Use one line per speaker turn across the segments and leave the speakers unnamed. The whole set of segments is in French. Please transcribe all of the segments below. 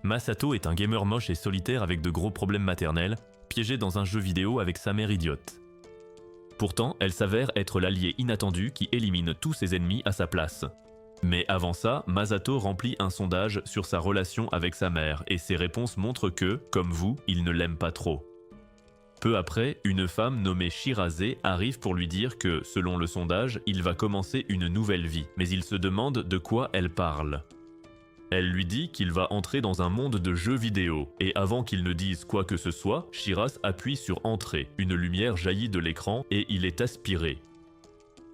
Masato est un gamer moche et solitaire avec de gros problèmes maternels, piégé dans un jeu vidéo avec sa mère idiote. Pourtant, elle s'avère être l'allié inattendu qui élimine tous ses ennemis à sa place. Mais avant ça, Masato remplit un sondage sur sa relation avec sa mère et ses réponses montrent que, comme vous, il ne l'aime pas trop. Peu après, une femme nommée Shirase arrive pour lui dire que, selon le sondage, il va commencer une nouvelle vie, mais il se demande de quoi elle parle. Elle lui dit qu'il va entrer dans un monde de jeux vidéo, et avant qu'il ne dise quoi que ce soit, Shiras appuie sur Entrer, une lumière jaillit de l'écran et il est aspiré.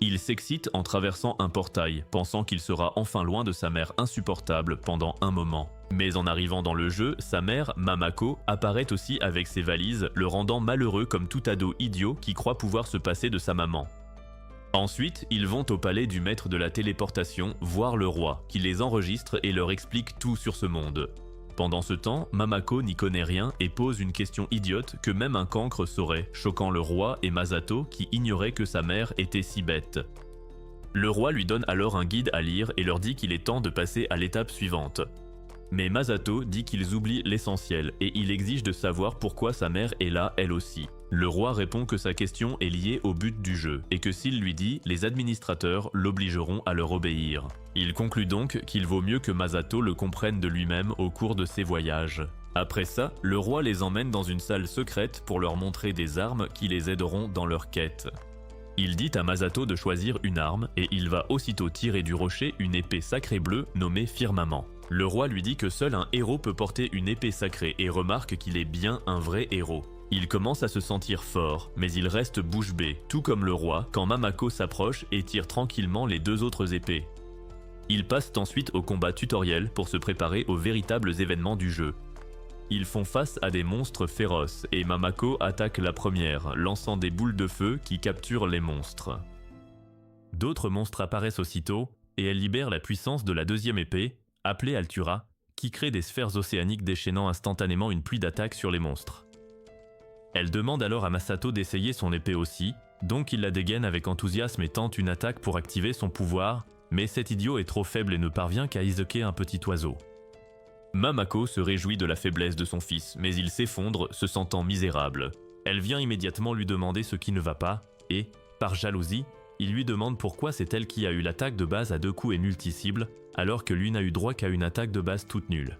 Il s'excite en traversant un portail, pensant qu'il sera enfin loin de sa mère insupportable pendant un moment. Mais en arrivant dans le jeu, sa mère, Mamako, apparaît aussi avec ses valises, le rendant malheureux comme tout ado idiot qui croit pouvoir se passer de sa maman. Ensuite, ils vont au palais du maître de la téléportation voir le roi, qui les enregistre et leur explique tout sur ce monde. Pendant ce temps, Mamako n'y connaît rien et pose une question idiote que même un cancre saurait, choquant le roi et Masato qui ignoraient que sa mère était si bête. Le roi lui donne alors un guide à lire et leur dit qu'il est temps de passer à l'étape suivante. Mais Masato dit qu'ils oublient l'essentiel et il exige de savoir pourquoi sa mère est là elle aussi. Le roi répond que sa question est liée au but du jeu et que s'il lui dit, les administrateurs l'obligeront à leur obéir. Il conclut donc qu'il vaut mieux que Masato le comprenne de lui-même au cours de ses voyages. Après ça, le roi les emmène dans une salle secrète pour leur montrer des armes qui les aideront dans leur quête. Il dit à Masato de choisir une arme et il va aussitôt tirer du rocher une épée sacrée bleue nommée Firmament. Le roi lui dit que seul un héros peut porter une épée sacrée et remarque qu'il est bien un vrai héros. Il commence à se sentir fort, mais il reste bouche bée, tout comme le roi, quand Mamako s'approche et tire tranquillement les deux autres épées. Ils passent ensuite au combat tutoriel pour se préparer aux véritables événements du jeu. Ils font face à des monstres féroces et Mamako attaque la première, lançant des boules de feu qui capturent les monstres. D'autres monstres apparaissent aussitôt et elle libère la puissance de la deuxième épée, appelée Altura, qui crée des sphères océaniques déchaînant instantanément une pluie d'attaques sur les monstres. Elle demande alors à Masato d'essayer son épée aussi, donc il la dégaine avec enthousiasme et tente une attaque pour activer son pouvoir, mais cet idiot est trop faible et ne parvient qu'à isoquer un petit oiseau. Mamako se réjouit de la faiblesse de son fils, mais il s'effondre, se sentant misérable. Elle vient immédiatement lui demander ce qui ne va pas, et, par jalousie, il lui demande pourquoi c'est elle qui a eu l'attaque de base à 2 coups et multi-cibles, alors que lui n'a eu droit qu'à une attaque de base toute nulle.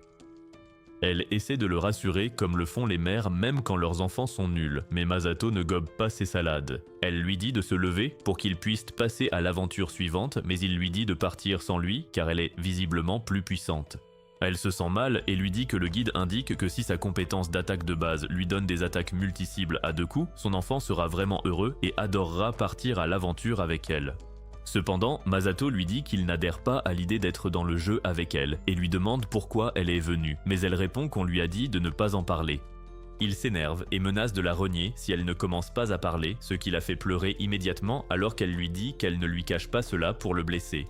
Elle essaie de le rassurer comme le font les mères même quand leurs enfants sont nuls, mais Masato ne gobe pas ses salades. Elle lui dit de se lever pour qu'il puisse passer à l'aventure suivante, mais il lui dit de partir sans lui car elle est visiblement plus puissante. Elle se sent mal et lui dit que le guide indique que si sa compétence d'attaque de base lui donne des attaques multi-cibles à 2 coups, son enfant sera vraiment heureux et adorera partir à l'aventure avec elle. Cependant, Masato lui dit qu'il n'adhère pas à l'idée d'être dans le jeu avec elle et lui demande pourquoi elle est venue, mais elle répond qu'on lui a dit de ne pas en parler. Il s'énerve et menace de la renier si elle ne commence pas à parler, ce qui la fait pleurer immédiatement alors qu'elle lui dit qu'elle ne lui cache pas cela pour le blesser.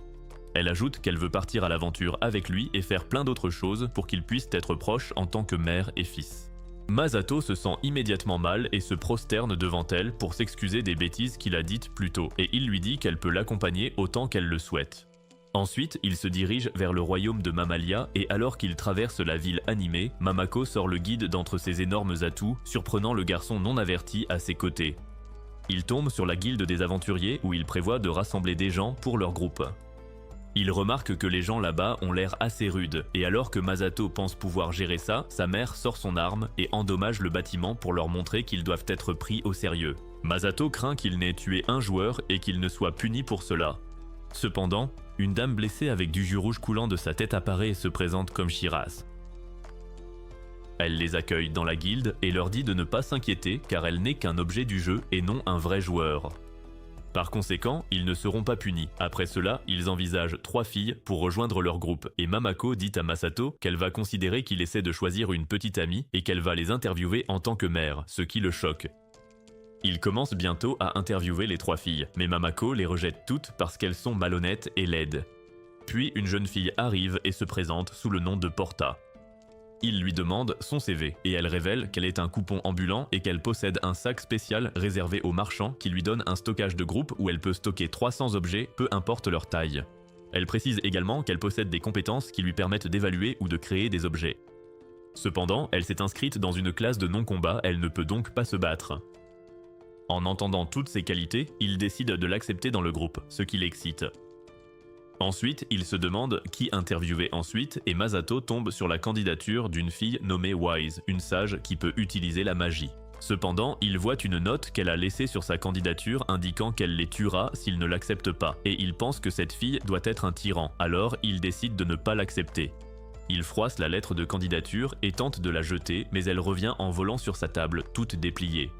Elle ajoute qu'elle veut partir à l'aventure avec lui et faire plein d'autres choses pour qu'ils puissent être proches en tant que mère et fils. Masato se sent immédiatement mal et se prosterne devant elle pour s'excuser des bêtises qu'il a dites plus tôt et il lui dit qu'elle peut l'accompagner autant qu'elle le souhaite. Ensuite, il se dirige vers le royaume de Mamalia et alors qu'il traverse la ville animée, Mamako sort le guide d'entre ses énormes atouts, surprenant le garçon non averti à ses côtés. Il tombe sur la guilde des aventuriers où il prévoit de rassembler des gens pour leur groupe. Il remarque que les gens là-bas ont l'air assez rudes, et alors que Masato pense pouvoir gérer ça, sa mère sort son arme et endommage le bâtiment pour leur montrer qu'ils doivent être pris au sérieux. Masato craint qu'il n'ait tué un joueur et qu'il ne soit puni pour cela. Cependant, une dame blessée avec du jus rouge coulant de sa tête apparaît et se présente comme Shiras. Elle les accueille dans la guilde et leur dit de ne pas s'inquiéter car elle n'est qu'un objet du jeu et non un vrai joueur. Par conséquent, ils ne seront pas punis. Après cela, ils envisagent 3 filles pour rejoindre leur groupe et Mamako dit à Masato qu'elle va considérer qu'il essaie de choisir une petite amie et qu'elle va les interviewer en tant que mère, ce qui le choque. Il commence bientôt à interviewer les 3 filles, mais Mamako les rejette toutes parce qu'elles sont malhonnêtes et laides. Puis une jeune fille arrive et se présente sous le nom de Porta. Il lui demande son CV et elle révèle qu'elle est un coupon ambulant et qu'elle possède un sac spécial réservé aux marchands qui lui donne un stockage de groupe où elle peut stocker 300 objets, peu importe leur taille. Elle précise également qu'elle possède des compétences qui lui permettent d'évaluer ou de créer des objets. Cependant, elle s'est inscrite dans une classe de non-combat, elle ne peut donc pas se battre. En entendant toutes ces qualités, il décide de l'accepter dans le groupe, ce qui l'excite. Ensuite, il se demande qui interviewer ensuite et Masato tombe sur la candidature d'une fille nommée Wise, une sage qui peut utiliser la magie. Cependant, il voit une note qu'elle a laissée sur sa candidature indiquant qu'elle les tuera s'il ne l'accepte pas, et il pense que cette fille doit être un tyran, alors il décide de ne pas l'accepter. Il froisse la lettre de candidature et tente de la jeter, mais elle revient en volant sur sa table, toute dépliée.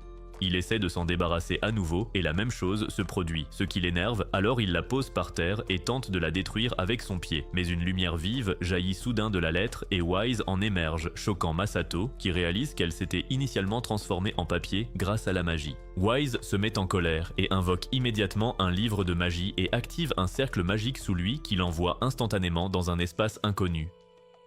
Il essaie de s'en débarrasser à nouveau et la même chose se produit, ce qui l'énerve, alors il la pose par terre et tente de la détruire avec son pied. Mais une lumière vive jaillit soudain de la lettre et Wise en émerge, choquant Masato, qui réalise qu'elle s'était initialement transformée en papier grâce à la magie. Wise se met en colère et invoque immédiatement un livre de magie et active un cercle magique sous lui qui l'envoie instantanément dans un espace inconnu.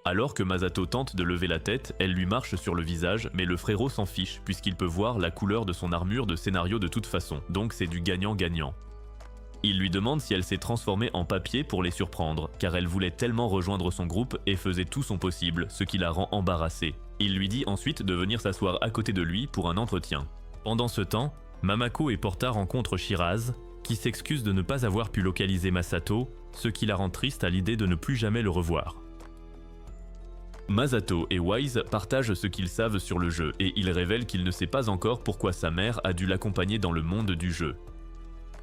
Alors que Masato tente de lever la tête, elle lui marche sur le visage, mais le frérot s'en fiche puisqu'il peut voir la couleur de son armure de scénario de toute façon, donc c'est du gagnant-gagnant. Il lui demande si elle s'est transformée en papier pour les surprendre, car elle voulait tellement rejoindre son groupe et faisait tout son possible, ce qui la rend embarrassée. Il lui dit ensuite de venir s'asseoir à côté de lui pour un entretien. Pendant ce temps, Mamako et Porta rencontrent Shiraz, qui s'excuse de ne pas avoir pu localiser Masato, ce qui la rend triste à l'idée de ne plus jamais le revoir. Masato et Wise partagent ce qu'ils savent sur le jeu et il révèle qu'il ne sait pas encore pourquoi sa mère a dû l'accompagner dans le monde du jeu.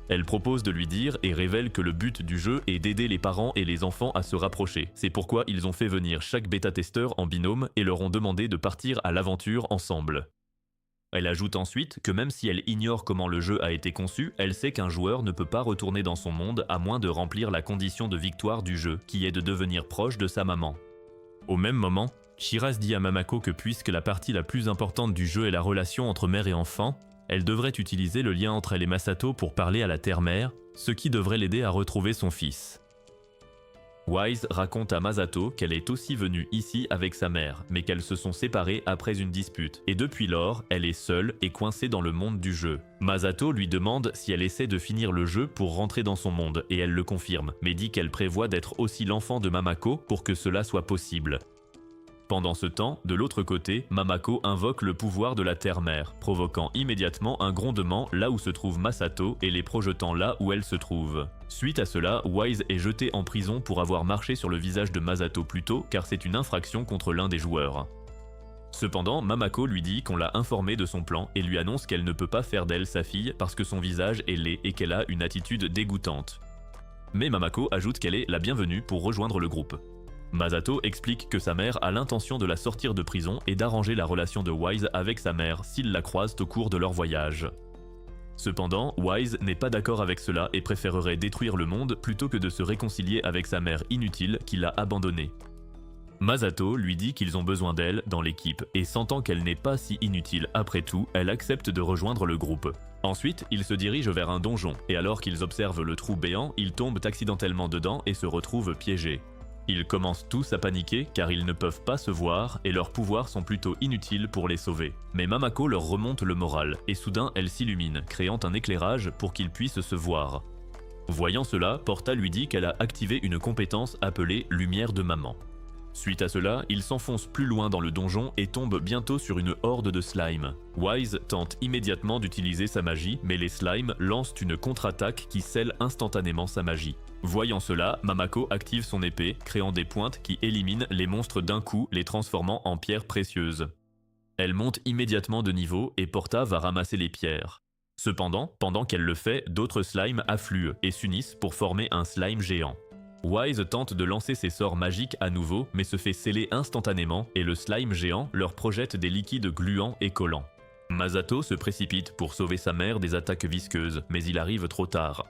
Elle propose de lui dire et révèle que le but du jeu est d'aider les parents et les enfants à se rapprocher. C'est pourquoi ils ont fait venir chaque bêta-testeur en binôme et leur ont demandé de partir à l'aventure ensemble. Elle ajoute ensuite que même si elle ignore comment le jeu a été conçu, elle sait qu'un joueur ne peut pas retourner dans son monde à moins de remplir la condition de victoire du jeu, qui est de devenir proche de sa maman. Au même moment, Shiraz dit à Mamako que puisque la partie la plus importante du jeu est la relation entre mère et enfant, elle devrait utiliser le lien entre elle et Masato pour parler à la terre-mère, ce qui devrait l'aider à retrouver son fils. Wise raconte à Masato qu'elle est aussi venue ici avec sa mère, mais qu'elles se sont séparées après une dispute, et depuis lors, elle est seule et coincée dans le monde du jeu. Masato lui demande si elle essaie de finir le jeu pour rentrer dans son monde, et elle le confirme, mais dit qu'elle prévoit d'être aussi l'enfant de Mamako pour que cela soit possible. Pendant ce temps, de l'autre côté, Mamako invoque le pouvoir de la terre-mère, provoquant immédiatement un grondement là où se trouve Masato et les projetant là où elle se trouve. Suite à cela, Wise est jeté en prison pour avoir marché sur le visage de Masato plus tôt car c'est une infraction contre l'un des joueurs. Cependant, Mamako lui dit qu'on l'a informé de son plan et lui annonce qu'elle ne peut pas faire d'elle sa fille parce que son visage est laid et qu'elle a une attitude dégoûtante. Mais Mamako ajoute qu'elle est la bienvenue pour rejoindre le groupe. Masato explique que sa mère a l'intention de la sortir de prison et d'arranger la relation de Wise avec sa mère s'ils la croisent au cours de leur voyage. Cependant, Wise n'est pas d'accord avec cela et préférerait détruire le monde plutôt que de se réconcilier avec sa mère inutile qui l'a abandonnée. Masato lui dit qu'ils ont besoin d'elle dans l'équipe et sentant qu'elle n'est pas si inutile après tout, elle accepte de rejoindre le groupe. Ensuite, ils se dirigent vers un donjon et alors qu'ils observent le trou béant, ils tombent accidentellement dedans et se retrouvent piégés. Ils commencent tous à paniquer car ils ne peuvent pas se voir et leurs pouvoirs sont plutôt inutiles pour les sauver. Mais Mamako leur remonte le moral et soudain elle s'illumine, créant un éclairage pour qu'ils puissent se voir. Voyant cela, Porta lui dit qu'elle a activé une compétence appelée Lumière de Maman. Suite à cela, il s'enfonce plus loin dans le donjon et tombe bientôt sur une horde de slime. Wise tente immédiatement d'utiliser sa magie, mais les slimes lancent une contre-attaque qui scelle instantanément sa magie. Voyant cela, Mamako active son épée, créant des pointes qui éliminent les monstres d'un coup, les transformant en pierres précieuses. Elle monte immédiatement de niveau et Porta va ramasser les pierres. Cependant, pendant qu'elle le fait, d'autres slimes affluent et s'unissent pour former un slime géant. Wise tente de lancer ses sorts magiques à nouveau, mais se fait sceller instantanément et le slime géant leur projette des liquides gluants et collants. Masato se précipite pour sauver sa mère des attaques visqueuses, mais il arrive trop tard.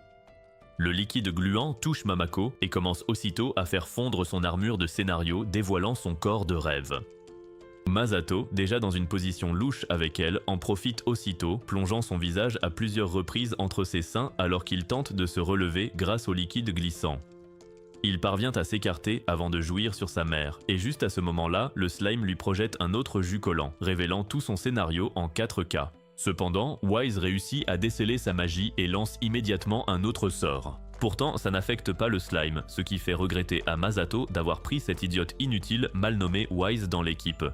Le liquide gluant touche Mamako et commence aussitôt à faire fondre son armure de scénario, dévoilant son corps de rêve. Masato, déjà dans une position louche avec elle, en profite aussitôt, plongeant son visage à plusieurs reprises entre ses seins alors qu'il tente de se relever grâce au liquide glissant. Il parvient à s'écarter avant de jouir sur sa mère, et juste à ce moment-là, le slime lui projette un autre jus collant, révélant tout son scénario en 4K. Cependant, Wise réussit à déceler sa magie et lance immédiatement un autre sort. Pourtant, ça n'affecte pas le slime, ce qui fait regretter à Masato d'avoir pris cette idiote inutile mal nommée Wise dans l'équipe.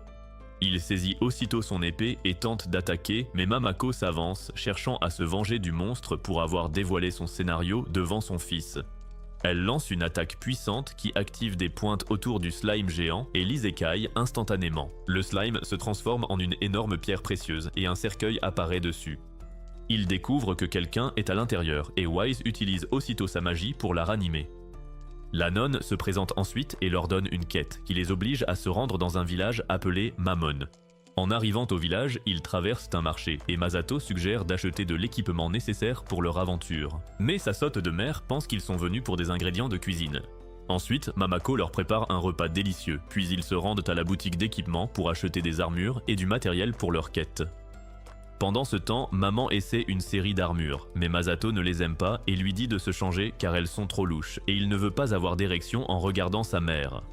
Il saisit aussitôt son épée et tente d'attaquer, mais Mamako s'avance, cherchant à se venger du monstre pour avoir dévoilé son scénario devant son fils. Elle lance une attaque puissante qui active des pointes autour du slime géant et l'isekai instantanément. Le slime se transforme en une énorme pierre précieuse et un cercueil apparaît dessus. Il découvre que quelqu'un est à l'intérieur et Wise utilise aussitôt sa magie pour la ranimer. La nonne se présente ensuite et leur donne une quête qui les oblige à se rendre dans un village appelé Mamon. En arrivant au village, ils traversent un marché et Masato suggère d'acheter de l'équipement nécessaire pour leur aventure. Mais sa sotte de mère pense qu'ils sont venus pour des ingrédients de cuisine. Ensuite, Mamako leur prépare un repas délicieux, puis ils se rendent à la boutique d'équipement pour acheter des armures et du matériel pour leur quête. Pendant ce temps, maman essaie une série d'armures, mais Masato ne les aime pas et lui dit de se changer car elles sont trop louches et il ne veut pas avoir d'érection en regardant sa mère.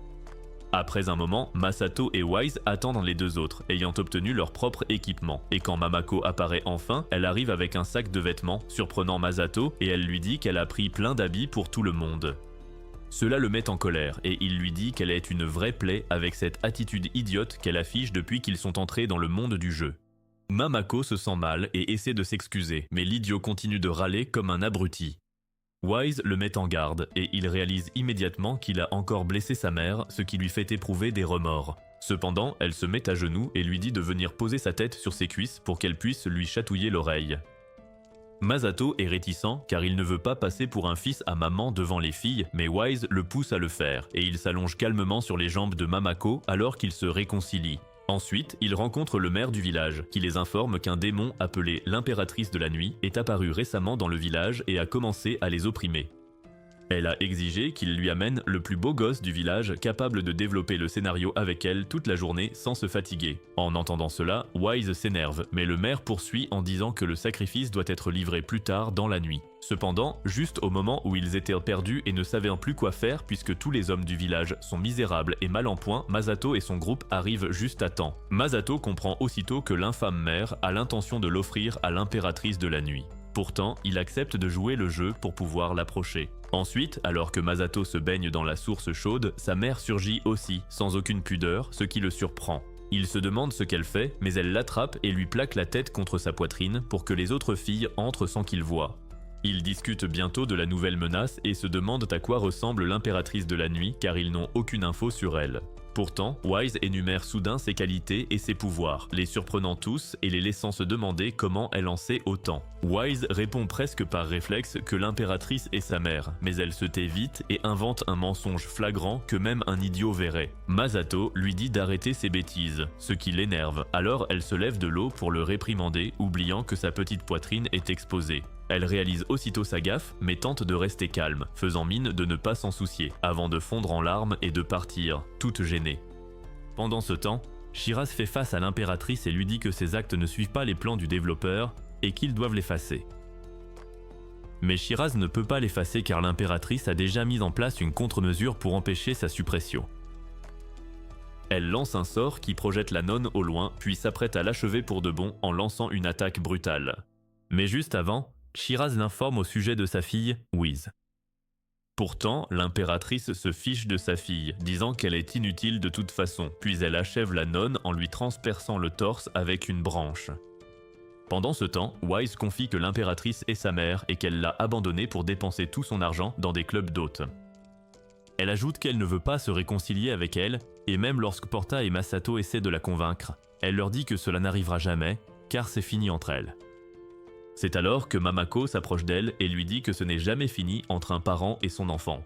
Après un moment, Masato et Wise attendent les deux autres, ayant obtenu leur propre équipement, et quand Mamako apparaît enfin, elle arrive avec un sac de vêtements, surprenant Masato et elle lui dit qu'elle a pris plein d'habits pour tout le monde. Cela le met en colère et il lui dit qu'elle est une vraie plaie avec cette attitude idiote qu'elle affiche depuis qu'ils sont entrés dans le monde du jeu. Mamako se sent mal et essaie de s'excuser, mais l'idiot continue de râler comme un abruti. Wise le met en garde et il réalise immédiatement qu'il a encore blessé sa mère, ce qui lui fait éprouver des remords. Cependant, elle se met à genoux et lui dit de venir poser sa tête sur ses cuisses pour qu'elle puisse lui chatouiller l'oreille. Masato est réticent car il ne veut pas passer pour un fils à maman devant les filles, mais Wise le pousse à le faire et il s'allonge calmement sur les jambes de Mamako alors qu'ils se réconcilient. Ensuite, ils rencontrent le maire du village, qui les informe qu'un démon appelé l'impératrice de la nuit est apparu récemment dans le village et a commencé à les opprimer. Elle a exigé qu'il lui amène le plus beau gosse du village capable de développer le scénario avec elle toute la journée sans se fatiguer. En entendant cela, Wise s'énerve, mais le maire poursuit en disant que le sacrifice doit être livré plus tard dans la nuit. Cependant, juste au moment où ils étaient perdus et ne savaient plus quoi faire puisque tous les hommes du village sont misérables et mal en point, Masato et son groupe arrivent juste à temps. Masato comprend aussitôt que l'infâme maire a l'intention de l'offrir à l'impératrice de la nuit. Pourtant, il accepte de jouer le jeu pour pouvoir l'approcher. Ensuite, alors que Masato se baigne dans la source chaude, sa mère surgit aussi, sans aucune pudeur, ce qui le surprend. Il se demande ce qu'elle fait, mais elle l'attrape et lui plaque la tête contre sa poitrine pour que les autres filles entrent sans qu'il voie. Ils discutent bientôt de la nouvelle menace et se demandent à quoi ressemble l'impératrice de la nuit car ils n'ont aucune info sur elle. Pourtant, Wise énumère soudain ses qualités et ses pouvoirs, les surprenant tous et les laissant se demander comment elle en sait autant. Wise répond presque par réflexe que l'impératrice est sa mère, mais elle se tait vite et invente un mensonge flagrant que même un idiot verrait. Masato lui dit d'arrêter ses bêtises, ce qui l'énerve, alors elle se lève de l'eau pour le réprimander, oubliant que sa petite poitrine est exposée. Elle réalise aussitôt sa gaffe, mais tente de rester calme, faisant mine de ne pas s'en soucier, avant de fondre en larmes et de partir, toute gênée. Pendant ce temps, Shiraz fait face à l'impératrice et lui dit que ses actes ne suivent pas les plans du développeur et qu'ils doivent l'effacer. Mais Shiraz ne peut pas l'effacer car l'impératrice a déjà mis en place une contre-mesure pour empêcher sa suppression. Elle lance un sort qui projette la nonne au loin, puis s'apprête à l'achever pour de bon en lançant une attaque brutale. Mais juste avant, Shiraz l'informe au sujet de sa fille, Wise. Pourtant, l'impératrice se fiche de sa fille, disant qu'elle est inutile de toute façon, puis elle achève la nonne en lui transperçant le torse avec une branche. Pendant ce temps, Wise confie que l'impératrice est sa mère et qu'elle l'a abandonnée pour dépenser tout son argent dans des clubs d'hôtes. Elle ajoute qu'elle ne veut pas se réconcilier avec elle, et même lorsque Porta et Masato essaient de la convaincre, elle leur dit que cela n'arrivera jamais, car c'est fini entre elles. C'est alors que Mamako s'approche d'elle et lui dit que ce n'est jamais fini entre un parent et son enfant.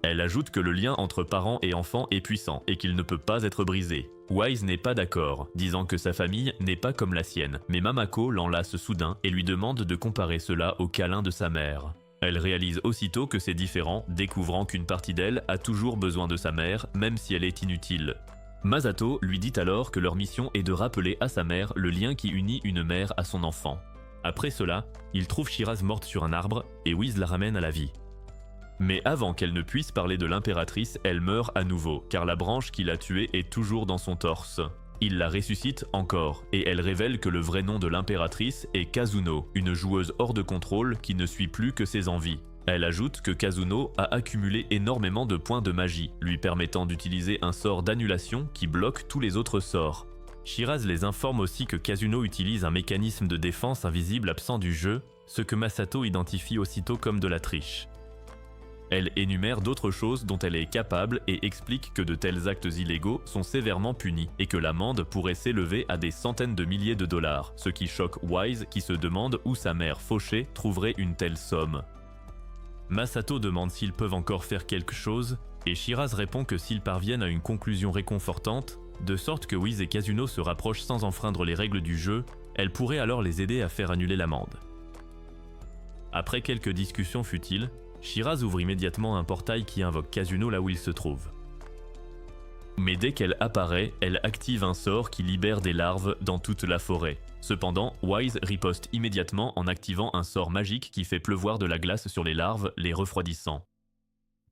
Elle ajoute que le lien entre parents et enfants est puissant et qu'il ne peut pas être brisé. Wise n'est pas d'accord, disant que sa famille n'est pas comme la sienne, mais Mamako l'enlace soudain et lui demande de comparer cela au câlin de sa mère. Elle réalise aussitôt que c'est différent, découvrant qu'une partie d'elle a toujours besoin de sa mère, même si elle est inutile. Masato lui dit alors que leur mission est de rappeler à sa mère le lien qui unit une mère à son enfant. Après cela, il trouve Shiraz morte sur un arbre et Wise la ramène à la vie. Mais avant qu'elle ne puisse parler de l'impératrice, elle meurt à nouveau, car la branche qui l'a tuée est toujours dans son torse. Il la ressuscite encore, et elle révèle que le vrai nom de l'impératrice est Kazuno, une joueuse hors de contrôle qui ne suit plus que ses envies. Elle ajoute que Kazuno a accumulé énormément de points de magie, lui permettant d'utiliser un sort d'annulation qui bloque tous les autres sorts. Shiraz les informe aussi que Kazuno utilise un mécanisme de défense invisible absent du jeu, ce que Masato identifie aussitôt comme de la triche. Elle énumère d'autres choses dont elle est capable et explique que de tels actes illégaux sont sévèrement punis et que l'amende pourrait s'élever à des centaines de milliers de dollars, ce qui choque Wise qui se demande où sa mère fauchée trouverait une telle somme. Masato demande s'ils peuvent encore faire quelque chose et Shiraz répond que s'ils parviennent à une conclusion réconfortante, de sorte que Wise et Kazuno se rapprochent sans enfreindre les règles du jeu, elle pourrait alors les aider à faire annuler l'amende. Après quelques discussions futiles, Shiraz ouvre immédiatement un portail qui invoque Kazuno là où il se trouve. Mais dès qu'elle apparaît, elle active un sort qui libère des larves dans toute la forêt. Cependant, Wise riposte immédiatement en activant un sort magique qui fait pleuvoir de la glace sur les larves, les refroidissant.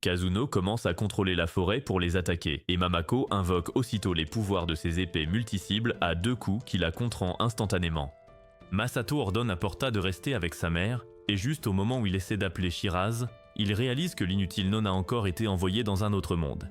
Kazuno commence à contrôler la forêt pour les attaquer, et Mamako invoque aussitôt les pouvoirs de ses épées multicibles à 2 coups qui la contrent instantanément. Masato ordonne à Porta de rester avec sa mère, et juste au moment où il essaie d'appeler Shiraz, il réalise que l'inutile non a encore été envoyé dans un autre monde.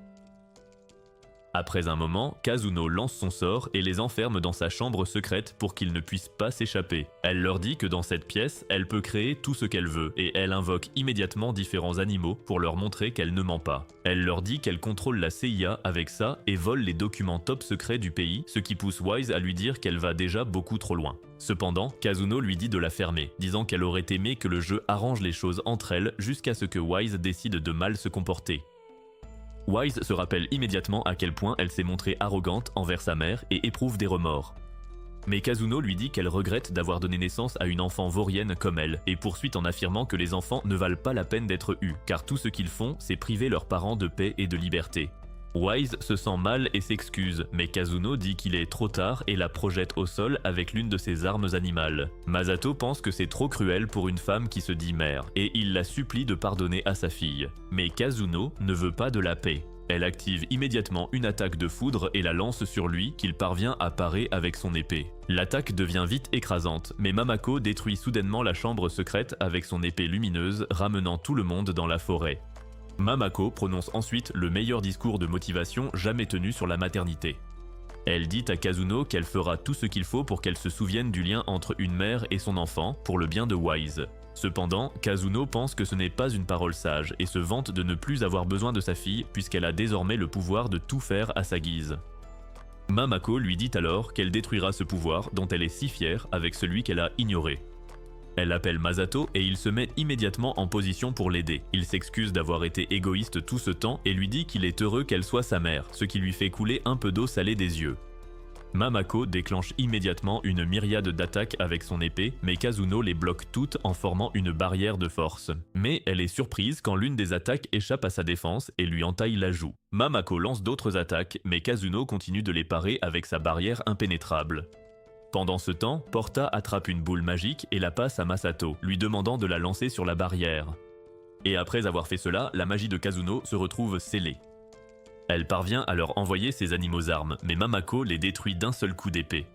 Après un moment, Kazuno lance son sort et les enferme dans sa chambre secrète pour qu'ils ne puissent pas s'échapper. Elle leur dit que dans cette pièce, elle peut créer tout ce qu'elle veut et elle invoque immédiatement différents animaux pour leur montrer qu'elle ne ment pas. Elle leur dit qu'elle contrôle la CIA avec ça et vole les documents top secrets du pays, ce qui pousse Wise à lui dire qu'elle va déjà beaucoup trop loin. Cependant, Kazuno lui dit de la fermer, disant qu'elle aurait aimé que le jeu arrange les choses entre elles jusqu'à ce que Wise décide de mal se comporter. Wise se rappelle immédiatement à quel point elle s'est montrée arrogante envers sa mère et éprouve des remords. Mais Kazuno lui dit qu'elle regrette d'avoir donné naissance à une enfant vaurienne comme elle, et poursuit en affirmant que les enfants ne valent pas la peine d'être eus, car tout ce qu'ils font, c'est priver leurs parents de paix et de liberté. Wise se sent mal et s'excuse, mais Kazuno dit qu'il est trop tard et la projette au sol avec l'une de ses armes animales. Masato pense que c'est trop cruel pour une femme qui se dit mère, et il la supplie de pardonner à sa fille. Mais Kazuno ne veut pas de la paix. Elle active immédiatement une attaque de foudre et la lance sur lui qu'il parvient à parer avec son épée. L'attaque devient vite écrasante, mais Mamako détruit soudainement la chambre secrète avec son épée lumineuse, ramenant tout le monde dans la forêt. Mamako prononce ensuite le meilleur discours de motivation jamais tenu sur la maternité. Elle dit à Kazuno qu'elle fera tout ce qu'il faut pour qu'elle se souvienne du lien entre une mère et son enfant pour le bien de Wise. Cependant, Kazuno pense que ce n'est pas une parole sage et se vante de ne plus avoir besoin de sa fille puisqu'elle a désormais le pouvoir de tout faire à sa guise. Mamako lui dit alors qu'elle détruira ce pouvoir dont elle est si fière avec celui qu'elle a ignoré. Elle appelle Masato et il se met immédiatement en position pour l'aider. Il s'excuse d'avoir été égoïste tout ce temps et lui dit qu'il est heureux qu'elle soit sa mère, ce qui lui fait couler un peu d'eau salée des yeux. Mamako déclenche immédiatement une myriade d'attaques avec son épée, mais Kazuno les bloque toutes en formant une barrière de force. Mais elle est surprise quand l'une des attaques échappe à sa défense et lui entaille la joue. Mamako lance d'autres attaques, mais Kazuno continue de les parer avec sa barrière impénétrable. Pendant ce temps, Porta attrape une boule magique et la passe à Masato, lui demandant de la lancer sur la barrière. Et après avoir fait cela, la magie de Kazuno se retrouve scellée. Elle parvient à leur envoyer ses animaux armes, mais Mamako les détruit d'un seul coup d'épée.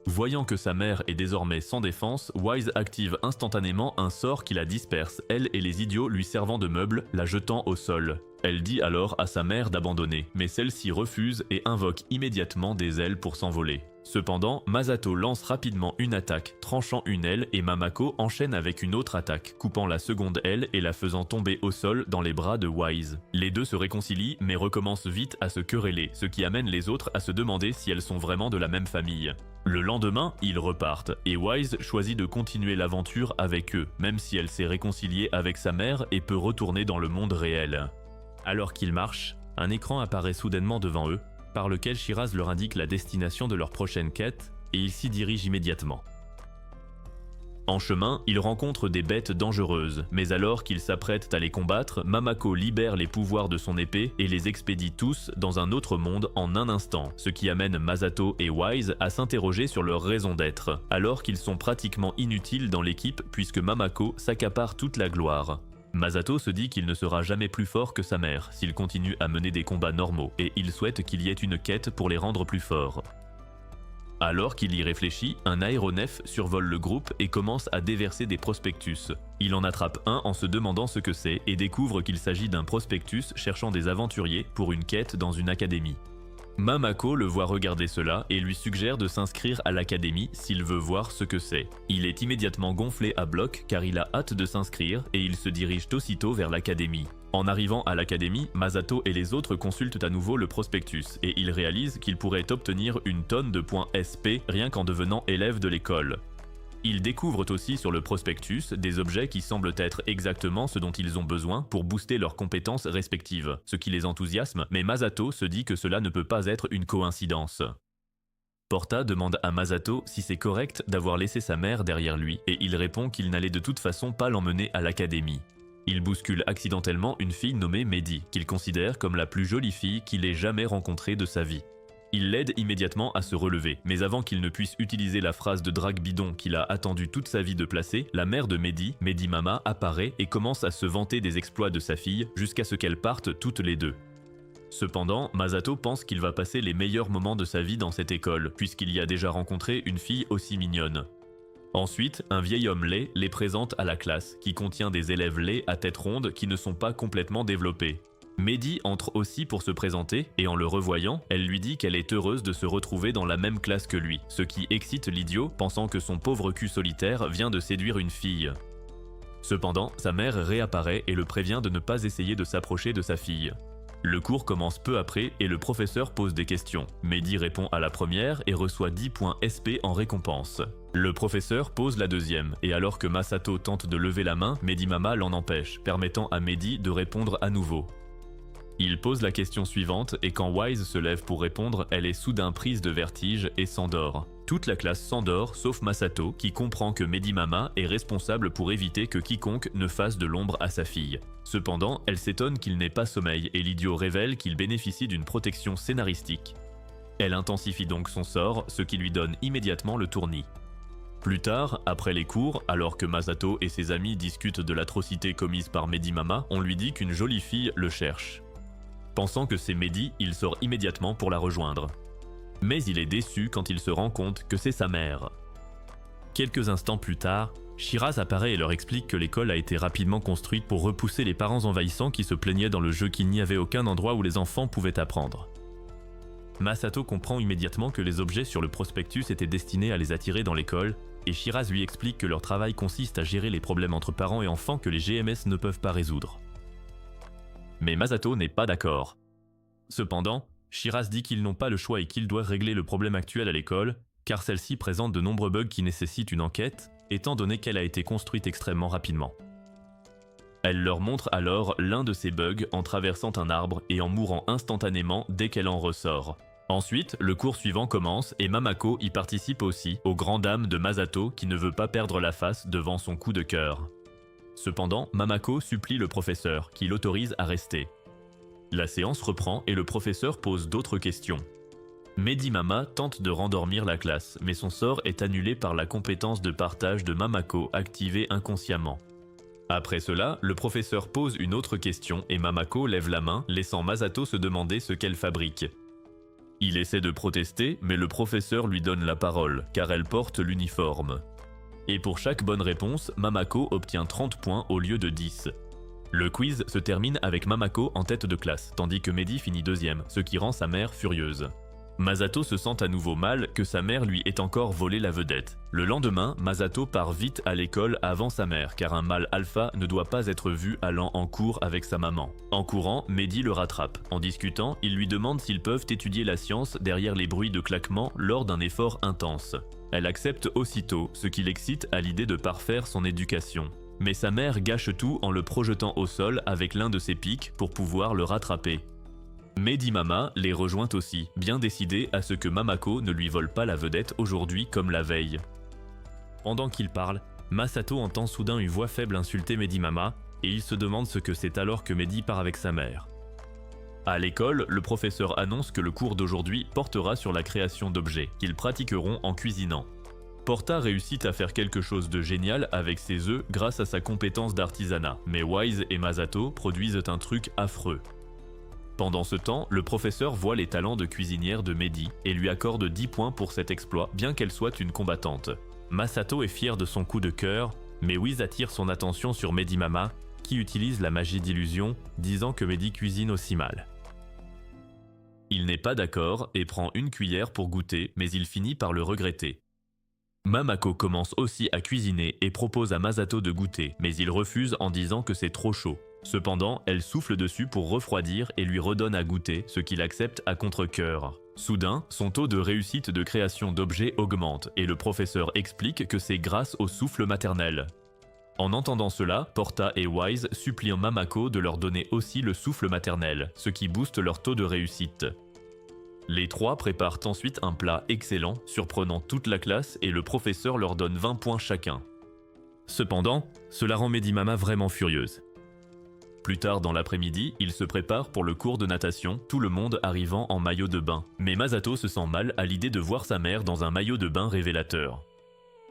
Voyant que sa mère est désormais sans défense, Wise active instantanément un sort qui la disperse, elle et les idiots lui servant de meuble, la jetant au sol. Elle dit alors à sa mère d'abandonner, mais celle-ci refuse et invoque immédiatement des ailes pour s'envoler. Cependant, Masato lance rapidement une attaque, tranchant une aile et Mamako enchaîne avec une autre attaque, coupant la seconde aile et la faisant tomber au sol dans les bras de Wise. Les deux se réconcilient mais recommencent vite à se quereller, ce qui amène les autres à se demander si elles sont vraiment de la même famille. Le lendemain, ils repartent, et Wise choisit de continuer l'aventure avec eux, même si elle s'est réconciliée avec sa mère et peut retourner dans le monde réel. Alors qu'ils marchent, un écran apparaît soudainement devant eux, par lequel Shiraz leur indique la destination de leur prochaine quête, et ils s'y dirigent immédiatement. En chemin, ils rencontrent des bêtes dangereuses, mais alors qu'ils s'apprêtent à les combattre, Mamako libère les pouvoirs de son épée et les expédie tous dans un autre monde en un instant, ce qui amène Masato et Wise à s'interroger sur leur raison d'être, alors qu'ils sont pratiquement inutiles dans l'équipe puisque Mamako s'accapare toute la gloire. Masato se dit qu'il ne sera jamais plus fort que sa mère s'il continue à mener des combats normaux et il souhaite qu'il y ait une quête pour les rendre plus forts. Alors qu'il y réfléchit, un aéronef survole le groupe et commence à déverser des prospectus. Il en attrape un en se demandant ce que c'est et découvre qu'il s'agit d'un prospectus cherchant des aventuriers pour une quête dans une académie. Mamako le voit regarder cela et lui suggère de s'inscrire à l'académie s'il veut voir ce que c'est. Il est immédiatement gonflé à bloc car il a hâte de s'inscrire et il se dirige aussitôt vers l'académie. En arrivant à l'académie, Masato et les autres consultent à nouveau le prospectus et ils réalisent qu'ils pourraient obtenir une tonne de points SP rien qu'en devenant élève de l'école. Ils découvrent aussi sur le prospectus des objets qui semblent être exactement ce dont ils ont besoin pour booster leurs compétences respectives, ce qui les enthousiasme, mais Masato se dit que cela ne peut pas être une coïncidence. Porta demande à Masato si c'est correct d'avoir laissé sa mère derrière lui, et il répond qu'il n'allait de toute façon pas l'emmener à l'académie. Il bouscule accidentellement une fille nommée Mehdi, qu'il considère comme la plus jolie fille qu'il ait jamais rencontrée de sa vie. Il l'aide immédiatement à se relever, mais avant qu'il ne puisse utiliser la phrase de drague bidon qu'il a attendu toute sa vie de placer, la mère de Mehdi, Mehdi Mama, apparaît et commence à se vanter des exploits de sa fille jusqu'à ce qu'elles partent toutes les deux. Cependant, Masato pense qu'il va passer les meilleurs moments de sa vie dans cette école, puisqu'il y a déjà rencontré une fille aussi mignonne. Ensuite, un vieil homme laid les présente à la classe, qui contient des élèves laids à tête ronde qui ne sont pas complètement développés. Mehdi entre aussi pour se présenter et en le revoyant, elle lui dit qu'elle est heureuse de se retrouver dans la même classe que lui, ce qui excite l'idiot pensant que son pauvre cul solitaire vient de séduire une fille. Cependant, sa mère réapparaît et le prévient de ne pas essayer de s'approcher de sa fille. Le cours commence peu après et le professeur pose des questions. Mehdi répond à la première et reçoit 10 points SP en récompense. Le professeur pose la deuxième et alors que Masato tente de lever la main, Mehdi Mama l'en empêche, permettant à Mehdi de répondre à nouveau. Il pose la question suivante et quand Wise se lève pour répondre, elle est soudain prise de vertige et s'endort. Toute la classe s'endort sauf Masato qui comprend que Mehdi Mama est responsable pour éviter que quiconque ne fasse de l'ombre à sa fille. Cependant, elle s'étonne qu'il n'ait pas sommeil et l'idiot révèle qu'il bénéficie d'une protection scénaristique. Elle intensifie donc son sort, ce qui lui donne immédiatement le tournis. Plus tard, après les cours, alors que Masato et ses amis discutent de l'atrocité commise par Mehdi Mama, on lui dit qu'une jolie fille le cherche. Pensant que c'est Mehdi, il sort immédiatement pour la rejoindre. Mais il est déçu quand il se rend compte que c'est sa mère. Quelques instants plus tard, Shiraz apparaît et leur explique que l'école a été rapidement construite pour repousser les parents envahissants qui se plaignaient dans le jeu qu'il n'y avait aucun endroit où les enfants pouvaient apprendre. Masato comprend immédiatement que les objets sur le prospectus étaient destinés à les attirer dans l'école, et Shiraz lui explique que leur travail consiste à gérer les problèmes entre parents et enfants que les GMS ne peuvent pas résoudre. Mais Masato n'est pas d'accord. Cependant, Shiraz dit qu'ils n'ont pas le choix et qu'ils doivent régler le problème actuel à l'école, car celle-ci présente de nombreux bugs qui nécessitent une enquête, étant donné qu'elle a été construite extrêmement rapidement. Elle leur montre alors l'un de ces bugs en traversant un arbre et en mourant instantanément dès qu'elle en ressort. Ensuite, le cours suivant commence et Mamako y participe aussi, aux grandes dames de Masato qui ne veut pas perdre la face devant son coup de cœur. Cependant, Mamako supplie le professeur, qui l'autorise à rester. La séance reprend et le professeur pose d'autres questions. Mehdi Mama tente de rendormir la classe, mais son sort est annulé par la compétence de partage de Mamako activée inconsciemment. Après cela, le professeur pose une autre question et Mamako lève la main, laissant Masato se demander ce qu'elle fabrique. Il essaie de protester, mais le professeur lui donne la parole, car elle porte l'uniforme. Et pour chaque bonne réponse, Mamako obtient 30 points au lieu de 10. Le quiz se termine avec Mamako en tête de classe, tandis que Mehdi finit deuxième, ce qui rend sa mère furieuse. Masato se sent à nouveau mal que sa mère lui ait encore volé la vedette. Le lendemain, Masato part vite à l'école avant sa mère, car un mâle alpha ne doit pas être vu allant en cours avec sa maman. En courant, Mehdi le rattrape. En discutant, il lui demande s'ils peuvent étudier la science derrière les bruits de claquements lors d'un effort intense. Elle accepte aussitôt, ce qui l'excite à l'idée de parfaire son éducation. Mais sa mère gâche tout en le projetant au sol avec l'un de ses pics pour pouvoir le rattraper. Mehdi Mama les rejoint aussi, bien décidé à ce que Mamako ne lui vole pas la vedette aujourd'hui comme la veille. Pendant qu'il parle, Masato entend soudain une voix faible insulter Mehdi Mama et il se demande ce que c'est alors que Mehdi part avec sa mère. À l'école, le professeur annonce que le cours d'aujourd'hui portera sur la création d'objets, qu'ils pratiqueront en cuisinant. Porta réussit à faire quelque chose de génial avec ses œufs grâce à sa compétence d'artisanat, mais Wise et Masato produisent un truc affreux. Pendant ce temps, le professeur voit les talents de cuisinière de Mehdi et lui accorde 10 points pour cet exploit, bien qu'elle soit une combattante. Masato est fier de son coup de cœur, mais Wise attire son attention sur Mehdi Mama, qui utilise la magie d'illusion, disant que Mehdi cuisine aussi mal. Il n'est pas d'accord et prend une cuillère pour goûter, mais il finit par le regretter. Mamako commence aussi à cuisiner et propose à Masato de goûter, mais il refuse en disant que c'est trop chaud. Cependant, elle souffle dessus pour refroidir et lui redonne à goûter, ce qu'il accepte à contre-cœur. Soudain, son taux de réussite de création d'objets augmente et le professeur explique que c'est grâce au souffle maternel. En entendant cela, Porta et Wise supplient Mamako de leur donner aussi le souffle maternel, ce qui booste leur taux de réussite. Les trois préparent ensuite un plat excellent, surprenant toute la classe et le professeur leur donne 20 points chacun. Cependant, cela rend Medimama vraiment furieuse. Plus tard dans l'après-midi, ils se préparent pour le cours de natation, tout le monde arrivant en maillot de bain. Mais Masato se sent mal à l'idée de voir sa mère dans un maillot de bain révélateur.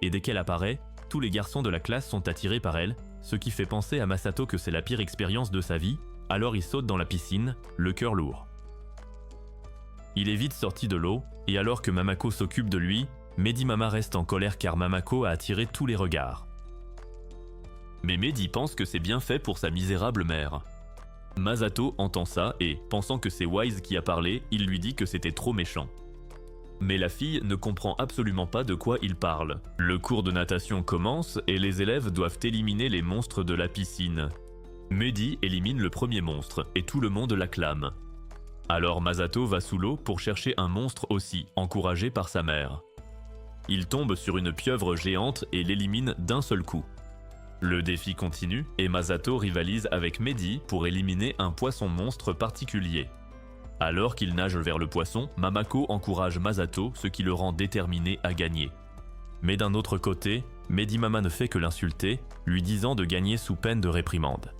Et dès qu'elle apparaît, tous les garçons de la classe sont attirés par elle, ce qui fait penser à Masato que c'est la pire expérience de sa vie, alors il saute dans la piscine, le cœur lourd. Il est vite sorti de l'eau, et alors que Mamako s'occupe de lui, Medimama reste en colère car Mamako a attiré tous les regards. Mais Medi pense que c'est bien fait pour sa misérable mère. Masato entend ça et, pensant que c'est Wise qui a parlé, il lui dit que c'était trop méchant. Mais la fille ne comprend absolument pas de quoi il parle. Le cours de natation commence et les élèves doivent éliminer les monstres de la piscine. Medi élimine le premier monstre et tout le monde l'acclame. Alors Masato va sous l'eau pour chercher un monstre aussi, encouragé par sa mère. Il tombe sur une pieuvre géante et l'élimine d'un seul coup. Le défi continue et Masato rivalise avec Medi pour éliminer un poisson monstre particulier. Alors qu'il nage vers le poisson, Mamako encourage Masato, ce qui le rend déterminé à gagner. Mais d'un autre côté, Medimama ne fait que l'insulter, lui disant de gagner sous peine de réprimande.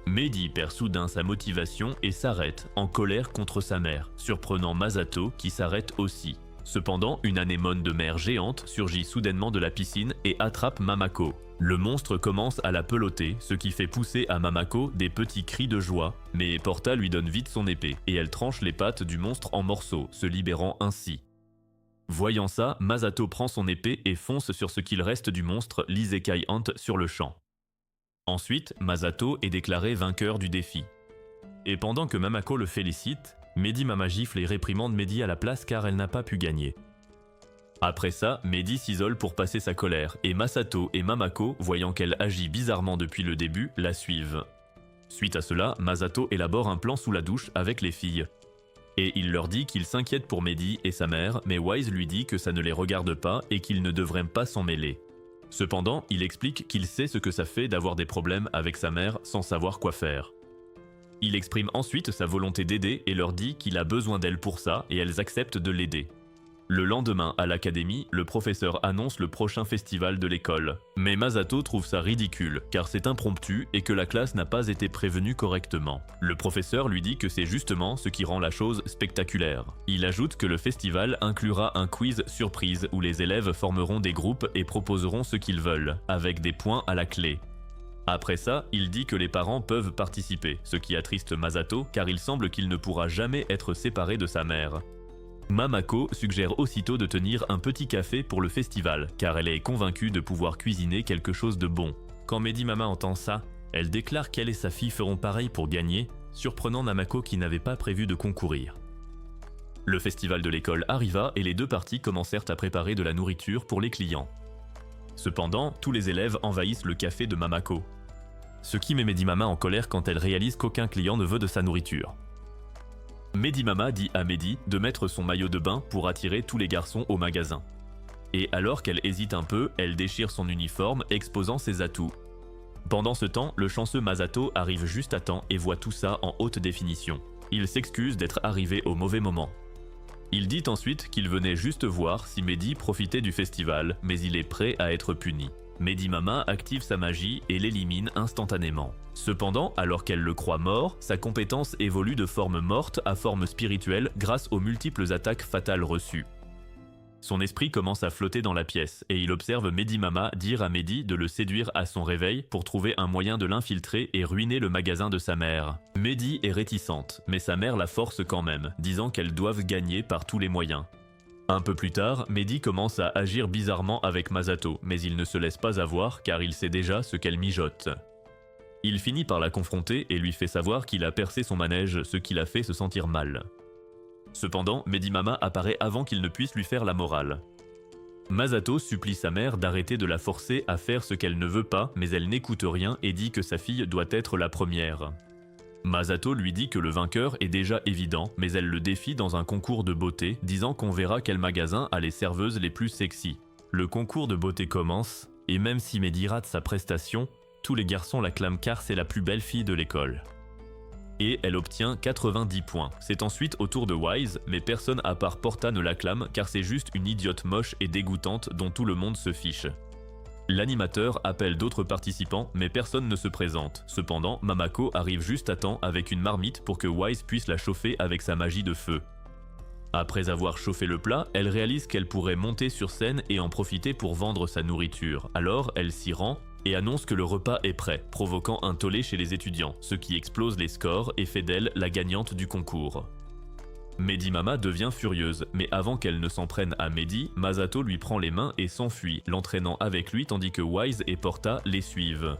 Medi perd soudain sa motivation et s'arrête, en colère contre sa mère, surprenant Masato qui s'arrête aussi. Cependant, une anémone de mer géante surgit soudainement de la piscine et attrape Mamako. Le monstre commence à la peloter, ce qui fait pousser à Mamako des petits cris de joie, mais Porta lui donne vite son épée, et elle tranche les pattes du monstre en morceaux, se libérant ainsi. Voyant ça, Masato prend son épée et fonce sur ce qu'il reste du monstre l'Isekai Ant sur le champ. Ensuite, Masato est déclaré vainqueur du défi. Et pendant que Mamako le félicite, Medimama gifle et réprimande Medi à la place car elle n'a pas pu gagner. Après ça, Medi s'isole pour passer sa colère et Masato et Mamako, voyant qu'elle agit bizarrement depuis le début, la suivent. Suite à cela, Masato élabore un plan sous la douche avec les filles. Et il leur dit qu'il s'inquiète pour Medi et sa mère, mais Wise lui dit que ça ne les regarde pas et qu'ils ne devraient pas s'en mêler. Cependant, il explique qu'il sait ce que ça fait d'avoir des problèmes avec sa mère sans savoir quoi faire. Il exprime ensuite sa volonté d'aider et leur dit qu'il a besoin d'elles pour ça et elles acceptent de l'aider. Le lendemain, à l'académie, le professeur annonce le prochain festival de l'école. Mais Masato trouve ça ridicule, car c'est impromptu et que la classe n'a pas été prévenue correctement. Le professeur lui dit que c'est justement ce qui rend la chose spectaculaire. Il ajoute que le festival inclura un quiz surprise où les élèves formeront des groupes et proposeront ce qu'ils veulent, avec des points à la clé. Après ça, il dit que les parents peuvent participer, ce qui attriste Masato car il semble qu'il ne pourra jamais être séparé de sa mère. Mamako suggère aussitôt de tenir un petit café pour le festival, car elle est convaincue de pouvoir cuisiner quelque chose de bon. Quand Medimama entend ça, elle déclare qu'elle et sa fille feront pareil pour gagner, surprenant Mamako qui n'avait pas prévu de concourir. Le festival de l'école arriva et les deux parties commencèrent à préparer de la nourriture pour les clients. Cependant, tous les élèves envahissent le café de Mamako. Ce qui met Medimama en colère quand elle réalise qu'aucun client ne veut de sa nourriture. Medimama dit à Medi de mettre son maillot de bain pour attirer tous les garçons au magasin. Et alors qu'elle hésite un peu, elle déchire son uniforme, exposant ses atouts. Pendant ce temps, le chanceux Masato arrive juste à temps et voit tout ça en haute définition. Il s'excuse d'être arrivé au mauvais moment. Il dit ensuite qu'il venait juste voir si Medi profitait du festival, mais il est prêt à être puni. Medimama active sa magie et l'élimine instantanément. Cependant, alors qu'elle le croit mort, sa compétence évolue de forme morte à forme spirituelle grâce aux multiples attaques fatales reçues. Son esprit commence à flotter dans la pièce et il observe Medimama dire à Medi de le séduire à son réveil pour trouver un moyen de l'infiltrer et ruiner le magasin de sa mère. Medi est réticente, mais sa mère la force quand même, disant qu'elles doivent gagner par tous les moyens. Un peu plus tard, Medi commence à agir bizarrement avec Masato, mais il ne se laisse pas avoir car il sait déjà ce qu'elle mijote. Il finit par la confronter et lui fait savoir qu'il a percé son manège, ce qui l'a fait se sentir mal. Cependant, Medimama apparaît avant qu'il ne puisse lui faire la morale. Masato supplie sa mère d'arrêter de la forcer à faire ce qu'elle ne veut pas, mais elle n'écoute rien et dit que sa fille doit être la première. Masato lui dit que le vainqueur est déjà évident, mais elle le défie dans un concours de beauté, disant qu'on verra quel magasin a les serveuses les plus sexy. Le concours de beauté commence, et même si Mehdi rate sa prestation, tous les garçons l'acclament car c'est la plus belle fille de l'école. Et elle obtient 90 points. C'est ensuite au tour de Wise, mais personne à part Porta ne l'acclame car c'est juste une idiote moche et dégoûtante dont tout le monde se fiche. L'animateur appelle d'autres participants, mais personne ne se présente. Cependant, Mamako arrive juste à temps avec une marmite pour que Wise puisse la chauffer avec sa magie de feu. Après avoir chauffé le plat, elle réalise qu'elle pourrait monter sur scène et en profiter pour vendre sa nourriture. Alors, elle s'y rend et annonce que le repas est prêt, provoquant un tollé chez les étudiants, ce qui explose les scores et fait d'elle la gagnante du concours. Medimama devient furieuse, mais avant qu'elle ne s'en prenne à Mehdi, Masato lui prend les mains et s'enfuit, l'entraînant avec lui tandis que Wise et Porta les suivent.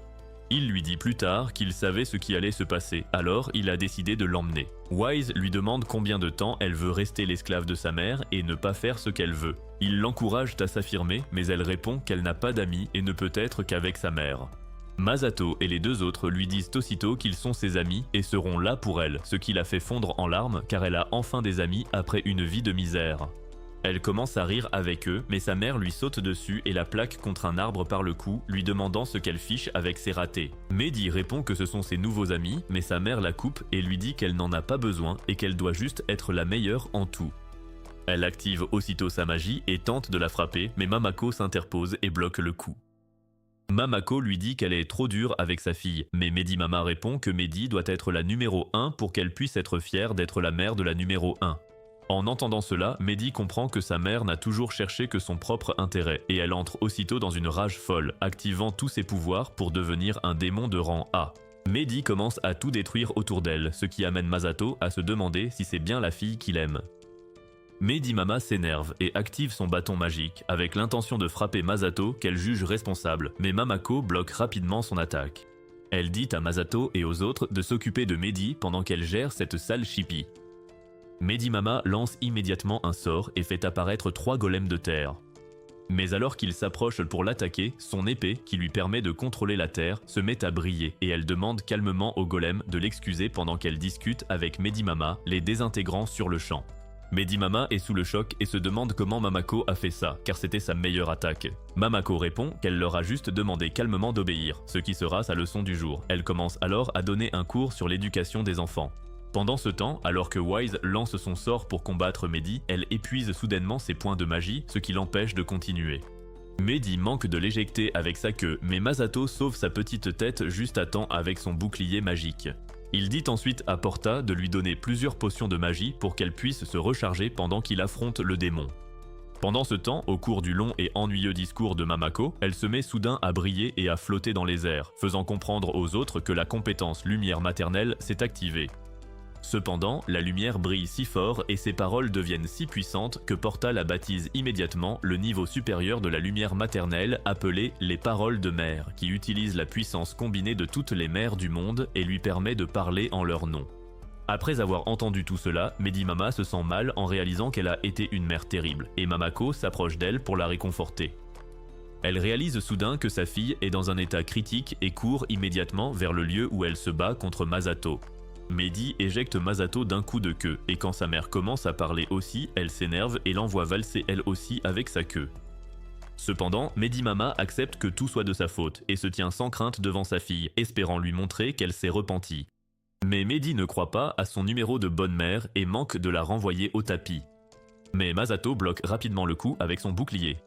Il lui dit plus tard qu'il savait ce qui allait se passer, alors il a décidé de l'emmener. Wise lui demande combien de temps elle veut rester l'esclave de sa mère et ne pas faire ce qu'elle veut. Il l'encourage à s'affirmer, mais elle répond qu'elle n'a pas d'amis et ne peut être qu'avec sa mère. Masato et les deux autres lui disent aussitôt qu'ils sont ses amis et seront là pour elle, ce qui la fait fondre en larmes car elle a enfin des amis après une vie de misère. Elle commence à rire avec eux, mais sa mère lui saute dessus et la plaque contre un arbre par le cou, lui demandant ce qu'elle fiche avec ses ratés. Mehdi répond que ce sont ses nouveaux amis, mais sa mère la coupe et lui dit qu'elle n'en a pas besoin et qu'elle doit juste être la meilleure en tout. Elle active aussitôt sa magie et tente de la frapper, mais Mamako s'interpose et bloque le coup. Mamako lui dit qu'elle est trop dure avec sa fille, mais Medimama répond que Mehdi doit être la numéro 1 pour qu'elle puisse être fière d'être la mère de la numéro 1. En entendant cela, Mehdi comprend que sa mère n'a toujours cherché que son propre intérêt, et elle entre aussitôt dans une rage folle, activant tous ses pouvoirs pour devenir un démon de rang A. Mehdi commence à tout détruire autour d'elle, ce qui amène Masato à se demander si c'est bien la fille qu'il aime. Medimama s'énerve et active son bâton magique, avec l'intention de frapper Masato qu'elle juge responsable, mais Mamako bloque rapidement son attaque. Elle dit à Masato et aux autres de s'occuper de Mehdi pendant qu'elle gère cette sale chipie. Medimama lance immédiatement un sort et fait apparaître 3 golems de terre. Mais alors qu'il s'approche pour l'attaquer, son épée, qui lui permet de contrôler la terre, se met à briller et elle demande calmement au golem de l'excuser pendant qu'elle discute avec Medimama, les désintégrant sur le champ. Medimama est sous le choc et se demande comment Mamako a fait ça, car c'était sa meilleure attaque. Mamako répond qu'elle leur a juste demandé calmement d'obéir, ce qui sera sa leçon du jour. Elle commence alors à donner un cours sur l'éducation des enfants. Pendant ce temps, alors que Wise lance son sort pour combattre Mehdi, elle épuise soudainement ses points de magie, ce qui l'empêche de continuer. Mehdi manque de l'éjecter avec sa queue, mais Masato sauve sa petite tête juste à temps avec son bouclier magique. Il dit ensuite à Porta de lui donner plusieurs potions de magie pour qu'elle puisse se recharger pendant qu'il affronte le démon. Pendant ce temps, au cours du long et ennuyeux discours de Mamako, elle se met soudain à briller et à flotter dans les airs, faisant comprendre aux autres que la compétence lumière maternelle s'est activée. Cependant, la lumière brille si fort et ses paroles deviennent si puissantes que Porta la baptise immédiatement le niveau supérieur de la lumière maternelle appelé les paroles de mère, qui utilise la puissance combinée de toutes les mères du monde et lui permet de parler en leur nom. Après avoir entendu tout cela, Medimama se sent mal en réalisant qu'elle a été une mère terrible, et Mamako s'approche d'elle pour la réconforter. Elle réalise soudain que sa fille est dans un état critique et court immédiatement vers le lieu où elle se bat contre Masato. Mehdi éjecte Masato d'un coup de queue, et quand sa mère commence à parler aussi, elle s'énerve et l'envoie valser elle aussi avec sa queue. Cependant, Medimama accepte que tout soit de sa faute et se tient sans crainte devant sa fille, espérant lui montrer qu'elle s'est repentie. Mais Mehdi ne croit pas à son numéro de bonne mère et manque de la renvoyer au tapis. Mais Masato bloque rapidement le coup avec son bouclier.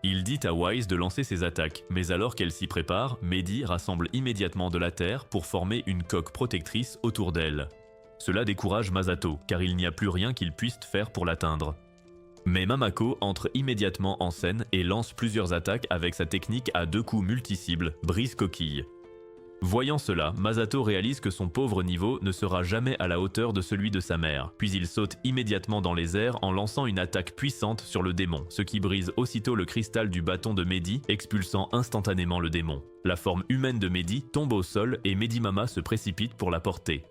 Il dit à Wise de lancer ses attaques, mais alors qu'elle s'y prépare, Mehdi rassemble immédiatement de la terre pour former une coque protectrice autour d'elle. Cela décourage Masato, car il n'y a plus rien qu'il puisse faire pour l'atteindre. Mais Mamako entre immédiatement en scène et lance plusieurs attaques avec sa technique à 2 coups multi-cibles, brise-coquille. Voyant cela, Masato réalise que son pauvre niveau ne sera jamais à la hauteur de celui de sa mère, puis il saute immédiatement dans les airs en lançant une attaque puissante sur le démon, ce qui brise aussitôt le cristal du bâton de Mehdi, expulsant instantanément le démon. La forme humaine de Mehdi tombe au sol et Medimama se précipite pour la porter.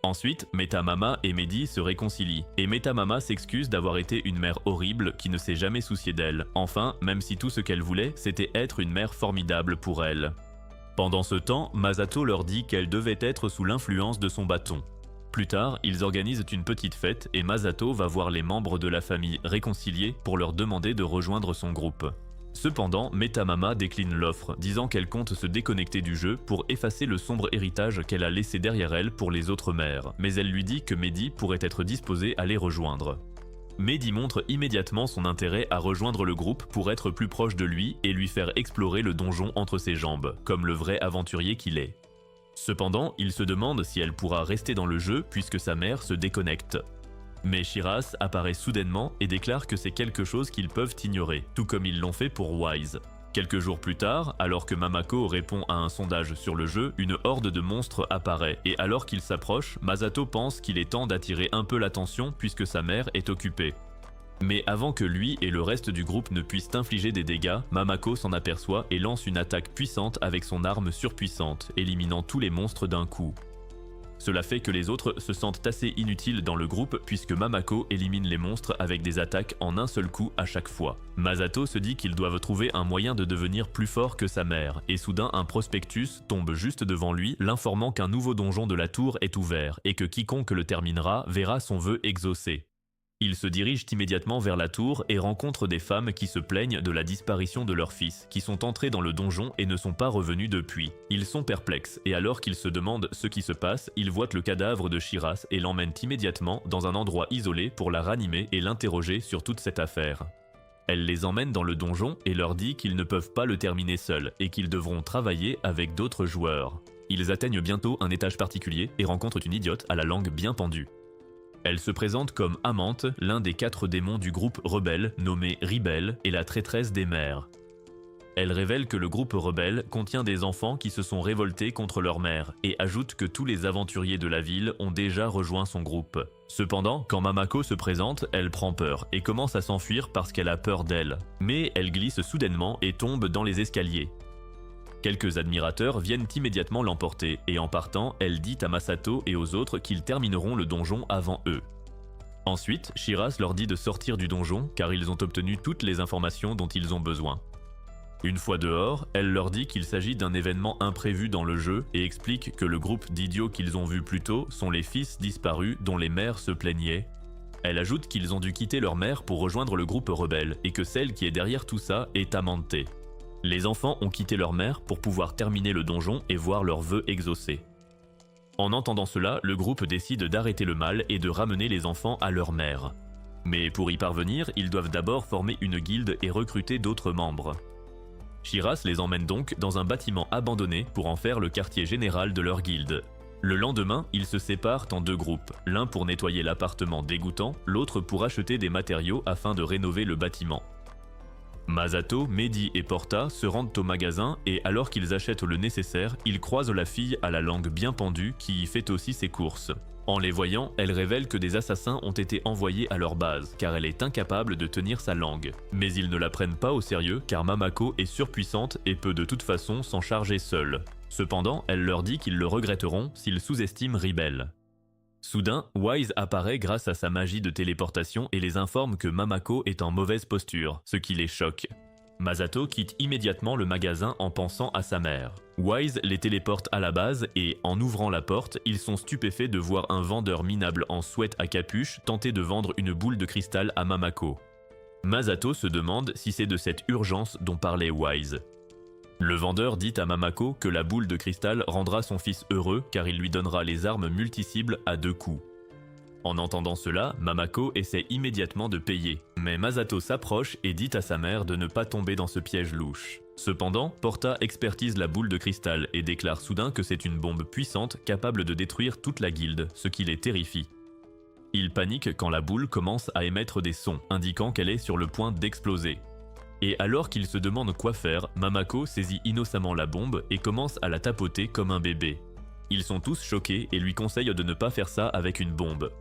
Ensuite, Metamama et Mehdi se réconcilient, et Metamama s'excuse d'avoir été une mère horrible qui ne s'est jamais souciée d'elle. Enfin, même si tout ce qu'elle voulait, c'était être une mère formidable pour elle. Pendant ce temps, Masato leur dit qu'elle devait être sous l'influence de son bâton. Plus tard, ils organisent une petite fête et Masato va voir les membres de la famille réconciliés pour leur demander de rejoindre son groupe. Cependant, Metamama décline l'offre, disant qu'elle compte se déconnecter du jeu pour effacer le sombre héritage qu'elle a laissé derrière elle pour les autres mères, mais elle lui dit que Mehdi pourrait être disposé à les rejoindre. Mehdi montre immédiatement son intérêt à rejoindre le groupe pour être plus proche de lui et lui faire explorer le donjon entre ses jambes, comme le vrai aventurier qu'il est. Cependant, il se demande si elle pourra rester dans le jeu puisque sa mère se déconnecte. Mais Shiras apparaît soudainement et déclare que c'est quelque chose qu'ils peuvent ignorer, tout comme ils l'ont fait pour Wise. Quelques jours plus tard, alors que Mamako répond à un sondage sur le jeu, une horde de monstres apparaît, et alors qu'il s'approche, Masato pense qu'il est temps d'attirer un peu l'attention puisque sa mère est occupée. Mais avant que lui et le reste du groupe ne puissent infliger des dégâts, Mamako s'en aperçoit et lance une attaque puissante avec son arme surpuissante, éliminant tous les monstres d'un coup. Cela fait que les autres se sentent assez inutiles dans le groupe puisque Mamako élimine les monstres avec des attaques en un seul coup à chaque fois. Masato se dit qu'ils doivent trouver un moyen de devenir plus fort que sa mère, et soudain un prospectus tombe juste devant lui, l'informant qu'un nouveau donjon de la tour est ouvert et que quiconque le terminera verra son vœu exaucé. Ils se dirigent immédiatement vers la tour et rencontrent des femmes qui se plaignent de la disparition de leur fils, qui sont entrés dans le donjon et ne sont pas revenus depuis. Ils sont perplexes, et alors qu'ils se demandent ce qui se passe, ils voient le cadavre de Shiras et l'emmènent immédiatement dans un endroit isolé pour la ranimer et l'interroger sur toute cette affaire. Elle les emmène dans le donjon et leur dit qu'ils ne peuvent pas le terminer seuls, et qu'ils devront travailler avec d'autres joueurs. Ils atteignent bientôt un étage particulier et rencontrent une idiote à la langue bien pendue. Elle se présente comme Amante, l'un des 4 démons du groupe rebelle nommé Ribel et la traîtresse des mers. Elle révèle que le groupe rebelle contient des enfants qui se sont révoltés contre leur mère et ajoute que tous les aventuriers de la ville ont déjà rejoint son groupe. Cependant, quand Mamako se présente, elle prend peur et commence à s'enfuir parce qu'elle a peur d'elle. Mais elle glisse soudainement et tombe dans les escaliers. Quelques admirateurs viennent immédiatement l'emporter, et en partant, elle dit à Masato et aux autres qu'ils termineront le donjon avant eux. Ensuite, Shiras leur dit de sortir du donjon car ils ont obtenu toutes les informations dont ils ont besoin. Une fois dehors, elle leur dit qu'il s'agit d'un événement imprévu dans le jeu et explique que le groupe d'idiots qu'ils ont vu plus tôt sont les fils disparus dont les mères se plaignaient. Elle ajoute qu'ils ont dû quitter leur mère pour rejoindre le groupe rebelle et que celle qui est derrière tout ça est Amante. Les enfants ont quitté leur mère pour pouvoir terminer le donjon et voir leurs vœux exaucés. En entendant cela, le groupe décide d'arrêter le mal et de ramener les enfants à leur mère. Mais pour y parvenir, ils doivent d'abord former une guilde et recruter d'autres membres. Shiras les emmène donc dans un bâtiment abandonné pour en faire le quartier général de leur guilde. Le lendemain, ils se séparent en 2 groupes, l'un pour nettoyer l'appartement dégoûtant, l'autre pour acheter des matériaux afin de rénover le bâtiment. Masato, Mehdi et Porta se rendent au magasin et alors qu'ils achètent le nécessaire, ils croisent la fille à la langue bien pendue qui y fait aussi ses courses. En les voyant, elle révèle que des assassins ont été envoyés à leur base car elle est incapable de tenir sa langue. Mais ils ne la prennent pas au sérieux car Mamako est surpuissante et peut de toute façon s'en charger seule. Cependant, elle leur dit qu'ils le regretteront s'ils sous-estiment Ribel. Soudain, Wise apparaît grâce à sa magie de téléportation et les informe que Mamako est en mauvaise posture, ce qui les choque. Masato quitte immédiatement le magasin en pensant à sa mère. Wise les téléporte à la base et, en ouvrant la porte, ils sont stupéfaits de voir un vendeur minable en sweat à capuche tenter de vendre une boule de cristal à Mamako. Masato se demande si c'est de cette urgence dont parlait Wise. Le vendeur dit à Mamako que la boule de cristal rendra son fils heureux car il lui donnera les armes multi-cibles à 2 coups. En entendant cela, Mamako essaie immédiatement de payer, mais Masato s'approche et dit à sa mère de ne pas tomber dans ce piège louche. Cependant, Porta expertise la boule de cristal et déclare soudain que c'est une bombe puissante capable de détruire toute la guilde, ce qui les terrifie. Il panique quand la boule commence à émettre des sons, indiquant qu'elle est sur le point d'exploser. Et alors qu'il se demande quoi faire, Mamako saisit innocemment la bombe et commence à la tapoter comme un bébé. Ils sont tous choqués et lui conseillent de ne pas faire ça avec une bombe.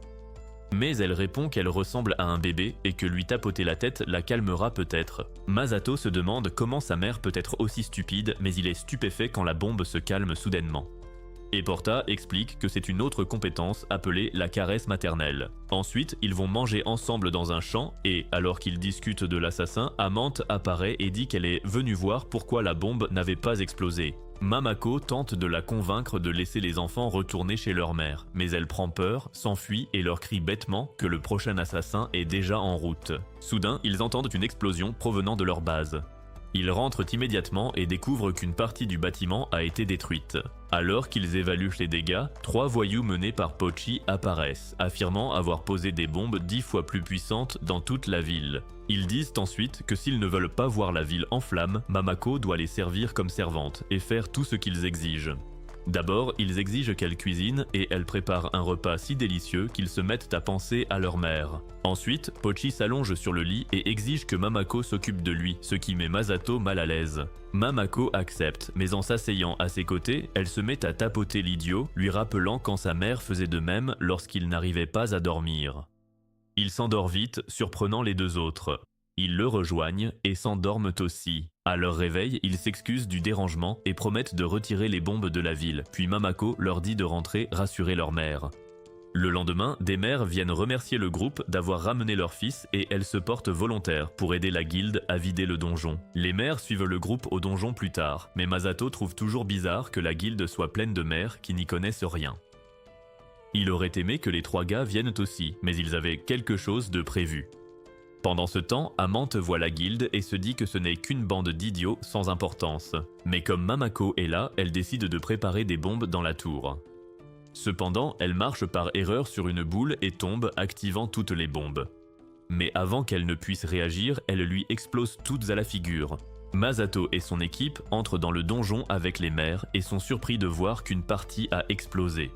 Mais elle répond qu'elle ressemble à un bébé et que lui tapoter la tête la calmera peut-être. Masato se demande comment sa mère peut être aussi stupide, mais il est stupéfait quand la bombe se calme soudainement. Et Porta explique que c'est une autre compétence appelée la caresse maternelle. Ensuite, ils vont manger ensemble dans un champ et, alors qu'ils discutent de l'assassin, Amante apparaît et dit qu'elle est venue voir pourquoi la bombe n'avait pas explosé. Mamako tente de la convaincre de laisser les enfants retourner chez leur mère, mais elle prend peur, s'enfuit et leur crie bêtement que le prochain assassin est déjà en route. Soudain, ils entendent une explosion provenant de leur base. Ils rentrent immédiatement et découvrent qu'une partie du bâtiment a été détruite. Alors qu'ils évaluent les dégâts, 3 voyous menés par Pochi apparaissent, affirmant avoir posé des bombes 10 fois plus puissantes dans toute la ville. Ils disent ensuite que s'ils ne veulent pas voir la ville en flammes, Mamako doit les servir comme servante et faire tout ce qu'ils exigent. D'abord, ils exigent qu'elle cuisine et elle prépare un repas si délicieux qu'ils se mettent à penser à leur mère. Ensuite, Pochi s'allonge sur le lit et exige que Mamako s'occupe de lui, ce qui met Masato mal à l'aise. Mamako accepte, mais en s'asseyant à ses côtés, elle se met à tapoter l'idiot, lui rappelant quand sa mère faisait de même lorsqu'il n'arrivait pas à dormir. Il s'endort vite, surprenant les 2 autres. Ils le rejoignent et s'endorment aussi. À leur réveil, ils s'excusent du dérangement et promettent de retirer les bombes de la ville, puis Mamako leur dit de rentrer rassurer leur mère. Le lendemain, des mères viennent remercier le groupe d'avoir ramené leur fils et elles se portent volontaires pour aider la guilde à vider le donjon. Les mères suivent le groupe au donjon plus tard, mais Masato trouve toujours bizarre que la guilde soit pleine de mères qui n'y connaissent rien. Il aurait aimé que les 3 gars viennent aussi, mais ils avaient quelque chose de prévu. Pendant ce temps, Amante voit la guilde et se dit que ce n'est qu'une bande d'idiots sans importance. Mais comme Mamako est là, elle décide de préparer des bombes dans la tour. Cependant, elle marche par erreur sur une boule et tombe, activant toutes les bombes. Mais avant qu'elle ne puisse réagir, elles lui explosent toutes à la figure. Masato et son équipe entrent dans le donjon avec les mères et sont surpris de voir qu'une partie a explosé.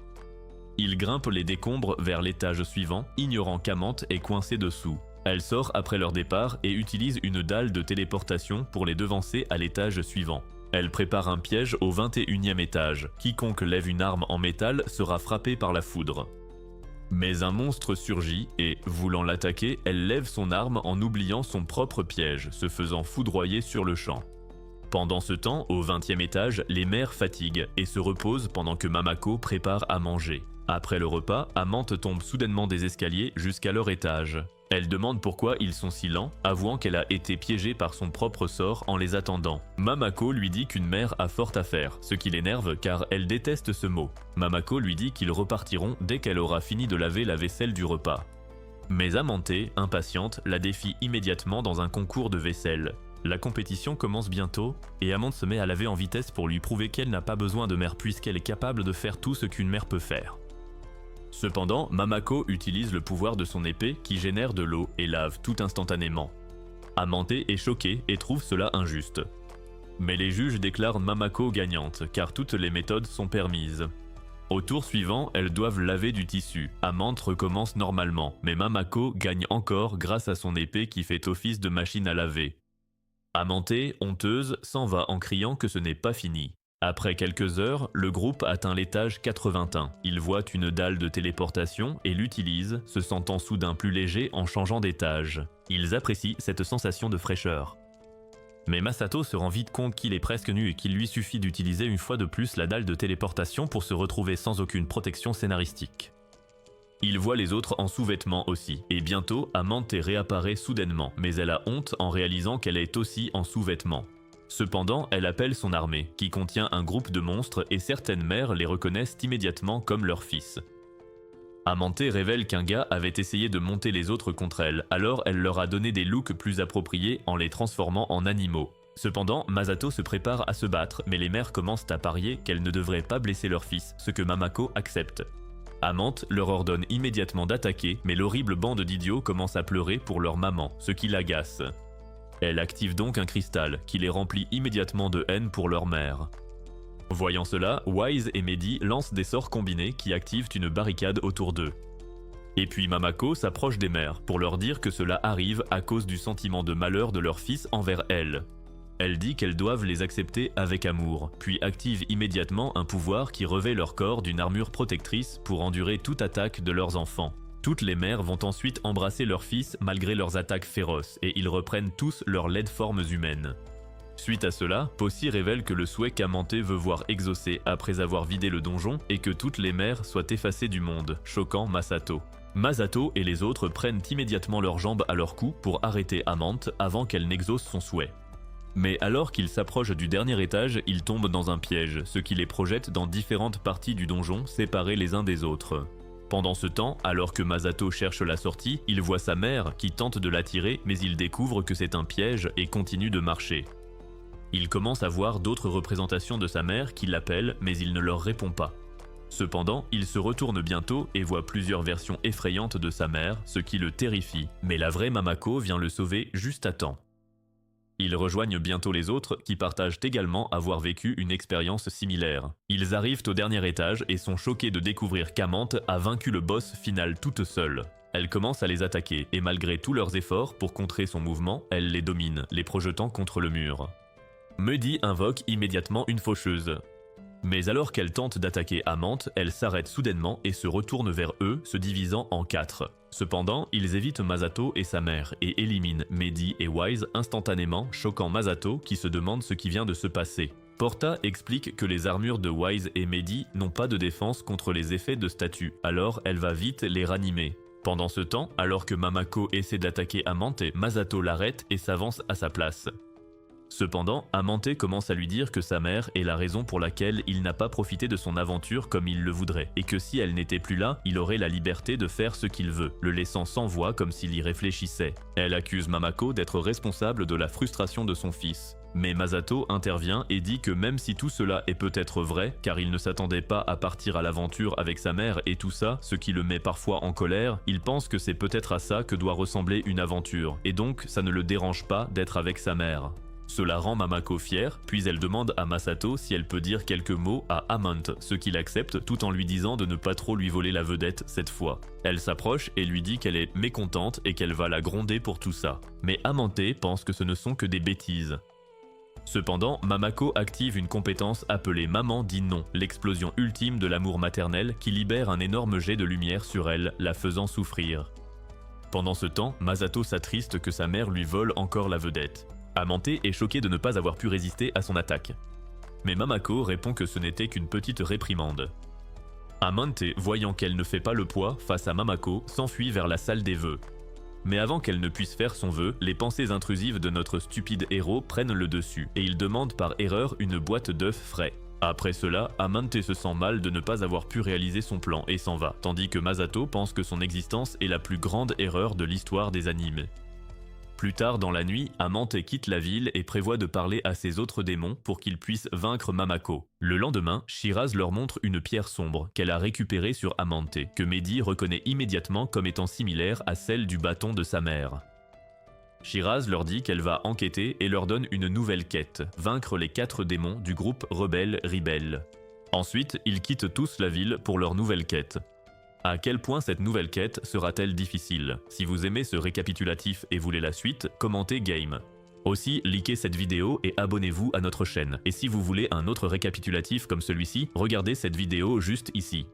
Ils grimpent les décombres vers l'étage suivant, ignorant qu'Amante est coincée dessous. Elle sort après leur départ et utilise une dalle de téléportation pour les devancer à l'étage suivant. Elle prépare un piège au 21e étage. Quiconque lève une arme en métal sera frappé par la foudre. Mais un monstre surgit et, voulant l'attaquer, elle lève son arme en oubliant son propre piège, se faisant foudroyer sur le champ. Pendant ce temps, au 20e étage, les mères fatiguent et se reposent pendant que Mamako prépare à manger. Après le repas, Amante tombe soudainement des escaliers jusqu'à leur étage. Elle demande pourquoi ils sont si lents, avouant qu'elle a été piégée par son propre sort en les attendant. Mamako lui dit qu'une mère a fort à faire, ce qui l'énerve car elle déteste ce mot. Mamako lui dit qu'ils repartiront dès qu'elle aura fini de laver la vaisselle du repas. Mais Amante, impatiente, la défie immédiatement dans un concours de vaisselle. La compétition commence bientôt et Amante se met à laver en vitesse pour lui prouver qu'elle n'a pas besoin de mère puisqu'elle est capable de faire tout ce qu'une mère peut faire. Cependant, Mamako utilise le pouvoir de son épée qui génère de l'eau et lave tout instantanément. Amante est choquée et trouve cela injuste. Mais les juges déclarent Mamako gagnante car toutes les méthodes sont permises. Au tour suivant, elles doivent laver du tissu. Amante recommence normalement, mais Mamako gagne encore grâce à son épée qui fait office de machine à laver. Amante, honteuse, s'en va en criant que ce n'est pas fini. Après quelques heures, le groupe atteint l'étage 81. Ils voient une dalle de téléportation et l'utilisent, se sentant soudain plus léger en changeant d'étage. Ils apprécient cette sensation de fraîcheur. Mais Masato se rend vite compte qu'il est presque nu et qu'il lui suffit d'utiliser une fois de plus la dalle de téléportation pour se retrouver sans aucune protection scénaristique. Il voit les autres en sous-vêtements aussi, et bientôt Amante réapparaît soudainement, mais elle a honte en réalisant qu'elle est aussi en sous-vêtements. Cependant, elle appelle son armée, qui contient un groupe de monstres et certaines mères les reconnaissent immédiatement comme leur fils. Amante révèle qu'un gars avait essayé de monter les autres contre elle, alors elle leur a donné des looks plus appropriés en les transformant en animaux. Cependant, Masato se prépare à se battre, mais les mères commencent à parier qu'elles ne devraient pas blesser leur fils, ce que Mamako accepte. Amante leur ordonne immédiatement d'attaquer, mais l'horrible bande d'idiots commence à pleurer pour leur maman, ce qui l'agace. Elle active donc un cristal, qui les remplit immédiatement de haine pour leur mère. Voyant cela, Wise et Mehdi lancent des sorts combinés qui activent une barricade autour d'eux. Et puis Mamako s'approche des mères pour leur dire que cela arrive à cause du sentiment de malheur de leur fils envers elles. Elle dit qu'elles doivent les accepter avec amour, puis active immédiatement un pouvoir qui revêt leur corps d'une armure protectrice pour endurer toute attaque de leurs enfants. Toutes les mères vont ensuite embrasser leur fils malgré leurs attaques féroces et ils reprennent tous leurs laides formes humaines. Suite à cela, Possi révèle que le souhait qu'Amante veut voir exaucé après avoir vidé le donjon est que toutes les mères soient effacées du monde, choquant Masato. Masato et les autres prennent immédiatement leurs jambes à leur cou pour arrêter Amante avant qu'elle n'exauce son souhait. Mais alors qu'ils s'approchent du dernier étage, ils tombent dans un piège, ce qui les projette dans différentes parties du donjon séparées les uns des autres. Pendant ce temps, alors que Masato cherche la sortie, il voit sa mère qui tente de l'attirer mais il découvre que c'est un piège et continue de marcher. Il commence à voir d'autres représentations de sa mère qui l'appellent mais il ne leur répond pas. Cependant, il se retourne bientôt et voit plusieurs versions effrayantes de sa mère, ce qui le terrifie, mais la vraie Mamako vient le sauver juste à temps. Ils rejoignent bientôt les autres qui partagent également avoir vécu une expérience similaire. Ils arrivent au dernier étage et sont choqués de découvrir qu'Amante a vaincu le boss final toute seule. Elle commence à les attaquer et malgré tous leurs efforts pour contrer son mouvement, elle les domine, les projetant contre le mur. Mehdi invoque immédiatement une faucheuse. Mais alors qu'elle tente d'attaquer Amante, elle s'arrête soudainement et se retourne vers eux, se divisant en 4. Cependant, ils évitent Masato et sa mère et éliminent Mehdi et Wise instantanément, choquant Masato qui se demande ce qui vient de se passer. Porta explique que les armures de Wise et Mehdi n'ont pas de défense contre les effets de statue, alors elle va vite les ranimer. Pendant ce temps, alors que Mamako essaie d'attaquer Amante, Masato l'arrête et s'avance à sa place. Cependant, Amante commence à lui dire que sa mère est la raison pour laquelle il n'a pas profité de son aventure comme il le voudrait, et que si elle n'était plus là, il aurait la liberté de faire ce qu'il veut, le laissant sans voix comme s'il y réfléchissait. Elle accuse Mamako d'être responsable de la frustration de son fils. Mais Masato intervient et dit que même si tout cela est peut-être vrai, car il ne s'attendait pas à partir à l'aventure avec sa mère et tout ça, ce qui le met parfois en colère, il pense que c'est peut-être à ça que doit ressembler une aventure, et donc ça ne le dérange pas d'être avec sa mère. Cela rend Mamako fière, puis elle demande à Masato si elle peut dire quelques mots à Amante, ce qu'il accepte tout en lui disant de ne pas trop lui voler la vedette cette fois. Elle s'approche et lui dit qu'elle est mécontente et qu'elle va la gronder pour tout ça. Mais Amante pense que ce ne sont que des bêtises. Cependant, Mamako active une compétence appelée Maman dit non, l'explosion ultime de l'amour maternel qui libère un énorme jet de lumière sur elle, la faisant souffrir. Pendant ce temps, Masato s'attriste que sa mère lui vole encore la vedette. Amante est choquée de ne pas avoir pu résister à son attaque. Mais Mamako répond que ce n'était qu'une petite réprimande. Amante, voyant qu'elle ne fait pas le poids face à Mamako, s'enfuit vers la salle des vœux. Mais avant qu'elle ne puisse faire son vœu, les pensées intrusives de notre stupide héros prennent le dessus, et il demande par erreur une boîte d'œufs frais. Après cela, Amante se sent mal de ne pas avoir pu réaliser son plan et s'en va, tandis que Masato pense que son existence est la plus grande erreur de l'histoire des animes. Plus tard dans la nuit, Amante quitte la ville et prévoit de parler à ses autres démons pour qu'ils puissent vaincre Mamako. Le lendemain, Shiraz leur montre une pierre sombre qu'elle a récupérée sur Amante, que Mehdi reconnaît immédiatement comme étant similaire à celle du bâton de sa mère. Shiraz leur dit qu'elle va enquêter et leur donne une nouvelle quête, vaincre les 4 démons du groupe rebelle Ribelle. Ensuite, ils quittent tous la ville pour leur nouvelle quête. À quel point cette nouvelle quête sera-t-elle difficile? Si vous aimez ce récapitulatif et voulez la suite, commentez game. Aussi, likez cette vidéo et abonnez-vous à notre chaîne. Et si vous voulez un autre récapitulatif comme celui-ci, regardez cette vidéo juste ici.